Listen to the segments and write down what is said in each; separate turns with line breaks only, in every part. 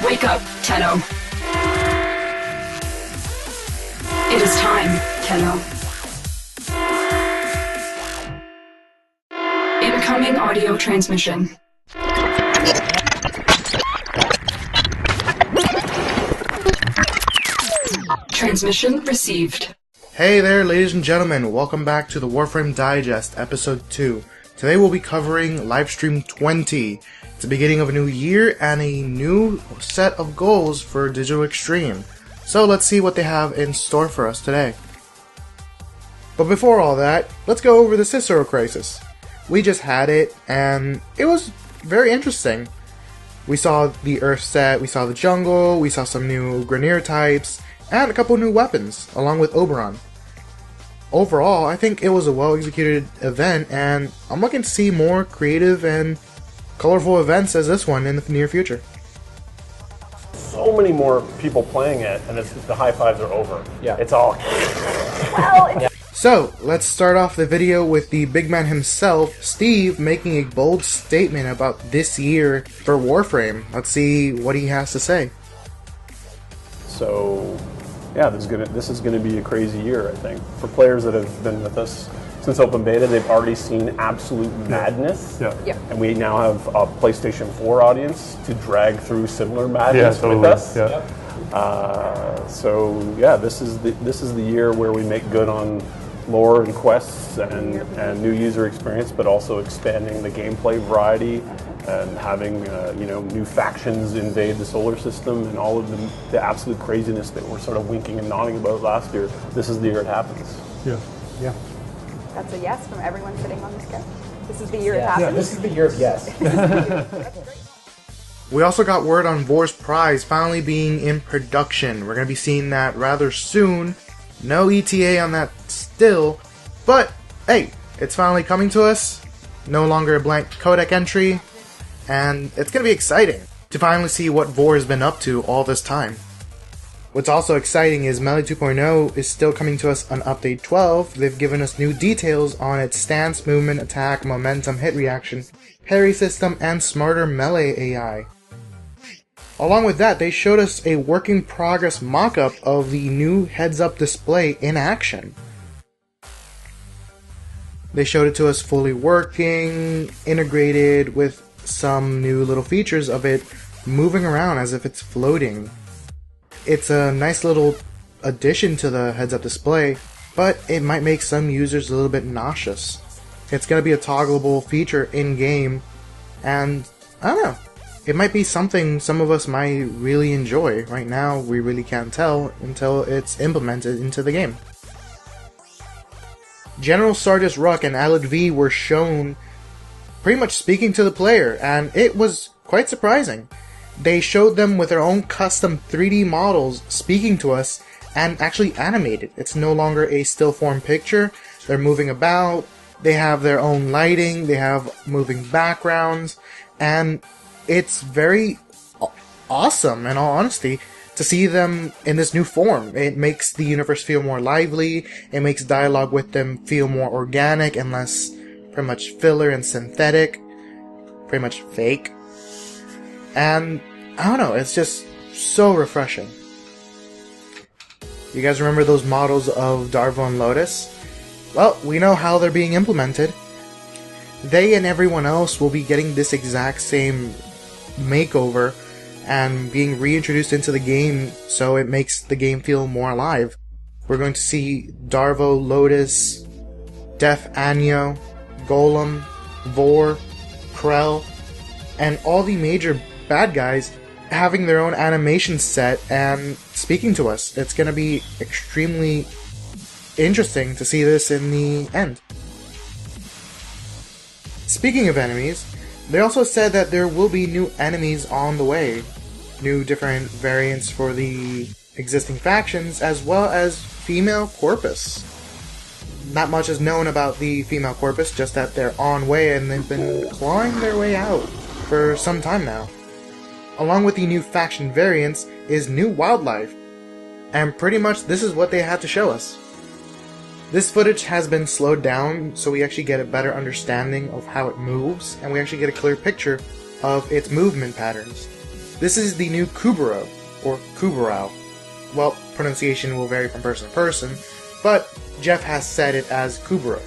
Wake up, Tenno. It is time, Tenno. Incoming audio transmission. Transmission received.
Hey there, ladies and gentlemen. Welcome back to the Warframe Digest, Episode 2. Today we'll be covering Livestream 20. It's the beginning of a new year and a new set of goals for Digital Extreme. So let's see what they have in store for us today. But before all that, let's go over the Cicero Crisis. We just had it, and it was very interesting. We saw the Earth set, we saw the jungle, we saw some new Grineer types, and a couple new weapons, along with Oberon. Overall, I think it was a well-executed event, and I'm looking to see more creative and colorful events as this one in the near future.
So many more people playing it, and the high fives are over. Yeah, it's all.
So, let's start off the video with the big man himself, Steve, making a bold statement about this year for Warframe. Let's see what he has to say.
So, yeah, this is gonna be a crazy year, I think. For players that have been with us since open beta, they've already seen absolute madness. Yeah. And we now have a PlayStation 4 audience to drag through similar madness with us. Yeah. So yeah, this is the year where we make good on lore and quests and new user experience, but also expanding the gameplay variety and having new factions invade the solar system and all of the absolute craziness that we're sort of winking and nodding about last year. This is the year it happens.
Yeah.
That's a yes from everyone sitting on this couch. This is the year it happens.
Yeah, this is the year of yes.
We also got word on Vor's Prize finally being in production. We're going to be seeing that rather soon. No ETA on that still, but hey, it's finally coming to us. No longer a blank codec entry, and it's going to be exciting to finally see what Vor has been up to all this time. What's also exciting is Melee 2.0 is still coming to us on Update 12. They've given us new details on its stance, movement, attack, momentum, hit reaction, parry system, and smarter melee AI. Along with that, they showed us a working progress mock-up of the new heads-up display in action. They showed it to us fully working, integrated with some new little features of it moving around as if it's floating. It's a nice little addition to the heads-up display, but it might make some users a little bit nauseous. It's going to be a toggleable feature in-game, and I don't know. It might be something some of us might really enjoy. Right now, we really can't tell until it's implemented into the game. General Sardis Ruck and Alid V were shown pretty much speaking to the player, and it was quite surprising. They showed them with their own custom 3D models speaking to us and actually animated. It's no longer a still form picture. They're moving about, they have their own lighting, they have moving backgrounds, and it's very awesome, in all honesty, to see them in this new form. It makes the universe feel more lively, it makes dialogue with them feel more organic and less pretty much filler and synthetic, pretty much fake. And, I don't know, it's just so refreshing. You guys remember those models of Darvo and Lotus? Well, we know how they're being implemented. They and everyone else will be getting this exact same makeover and being reintroduced into the game so it makes the game feel more alive. We're going to see Darvo, Lotus, Def Anyo, Golem, Vor, Krell, and all the major bad guys having their own animation set and speaking to us. It's going to be extremely interesting to see this in the end. Speaking of enemies, they also said that there will be new enemies on the way. New different variants for the existing factions, as well as female Corpus. Not much is known about the female Corpus, just that they're on way and they've been clawing their way out for some time now. Along with the new faction variants is new wildlife, and pretty much this is what they had to show us. This footage has been slowed down so we actually get a better understanding of how it moves, and we actually get a clear picture of its movement patterns. This is the new Kuburo, or Kuburao. Well, pronunciation will vary from person to person, but Jeff has said it as Kuburo.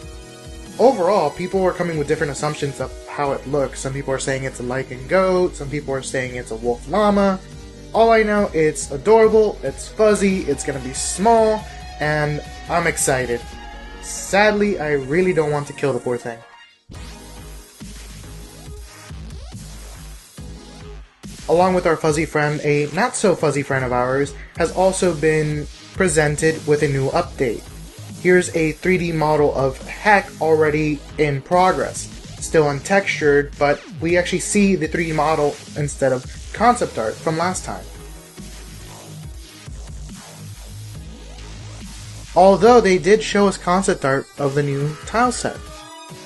Overall, people are coming with different assumptions of how it looks. Some people are saying it's a lichen goat, some people are saying it's a wolf llama. All I know, it's adorable, it's fuzzy, it's gonna be small, and I'm excited. Sadly, I really don't want to kill the poor thing. Along with our fuzzy friend, a not-so-fuzzy friend of ours has also been presented with a new update. Here's a 3D model of Heck already in progress. Still untextured, but we actually see the 3D model instead of concept art from last time. Although they did show us concept art of the new tile set.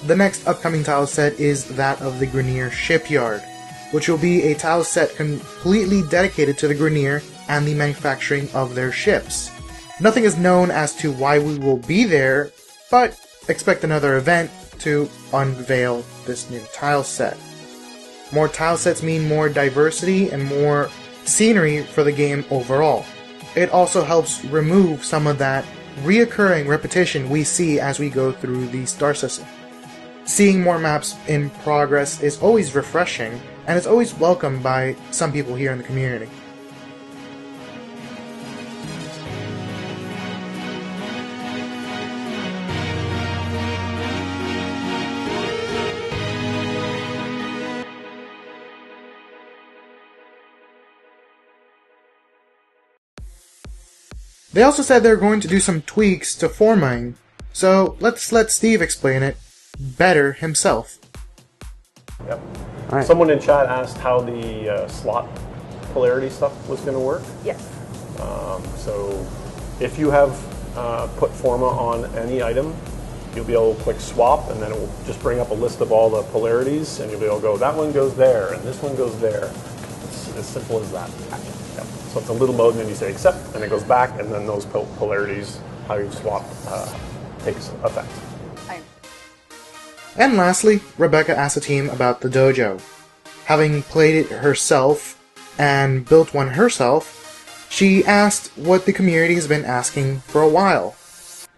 The next upcoming tile set is that of the Grenier Shipyard, which will be a tile set completely dedicated to the Grenier and the manufacturing of their ships. Nothing is known as to why we will be there, but expect another event to unveil this new tile set. More tile sets mean more diversity and more scenery for the game overall. It also helps remove some of that reoccurring repetition we see as we go through the star system. Seeing more maps in progress is always refreshing, and it's always welcomed by some people here in the community. They also said they're going to do some tweaks to formatting, so let's let Steve explain it better himself.
Yep.
Right.
Someone in chat asked how the slot polarity stuff was going to work.
Yes.
So if you have put forma on any item, you'll be able to click swap, and then it will just bring up a list of all the polarities, and you'll be able to go, that one goes there, and this one goes there. It's as simple as that. Yep. So it's a little mode, and then you say accept, and it goes back, and then those polarities, how you swap, takes effect.
And lastly, Rebecca asked the team about the dojo. Having played it herself and built one herself, she asked what the community has been asking for a while.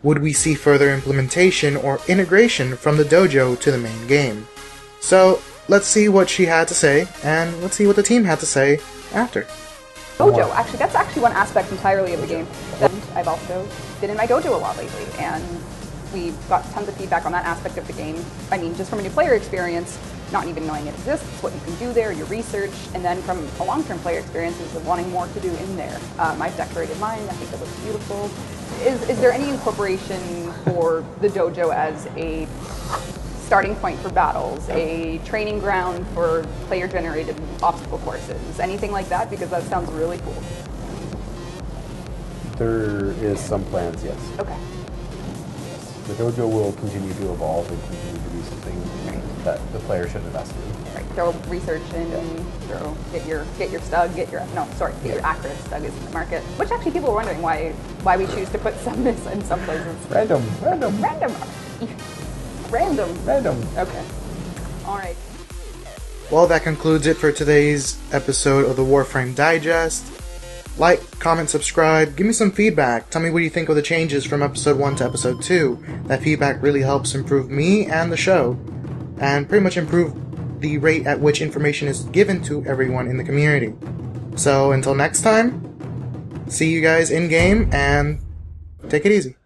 Would we see further implementation or integration from the dojo to the main game? So let's see what she had to say, and let's see what the team had to say after.
Dojo, actually, that's actually one aspect entirely of the game that I've also been in my dojo a lot lately, and we got tons of feedback on that aspect of the game. I mean, just from a new player experience, not even knowing it exists, what you can do there, your research, and then from a long-term player experience is wanting more to do in there. I've decorated mine, I think it looks beautiful. Is there any incorporation for the dojo as a starting point for battles, a training ground for player-generated obstacle courses, anything like that? Because that sounds really cool.
There is some plans, yes.
Okay.
The dojo will continue to evolve and continue to be something that the player should invest in.
Right. Throw research in, get your stug, get your accurate stug is in the market. Which actually people are wondering why we choose to put some in some places.
Random.
Okay. All right.
Well, that concludes it for today's episode of the Warframe Digest. Like, comment, subscribe, give me some feedback. Tell me what you think of the changes from episode 1 to episode 2. That feedback really helps improve me and the show, and pretty much improve the rate at which information is given to everyone in the community. So until next time, see you guys in game, and take it easy.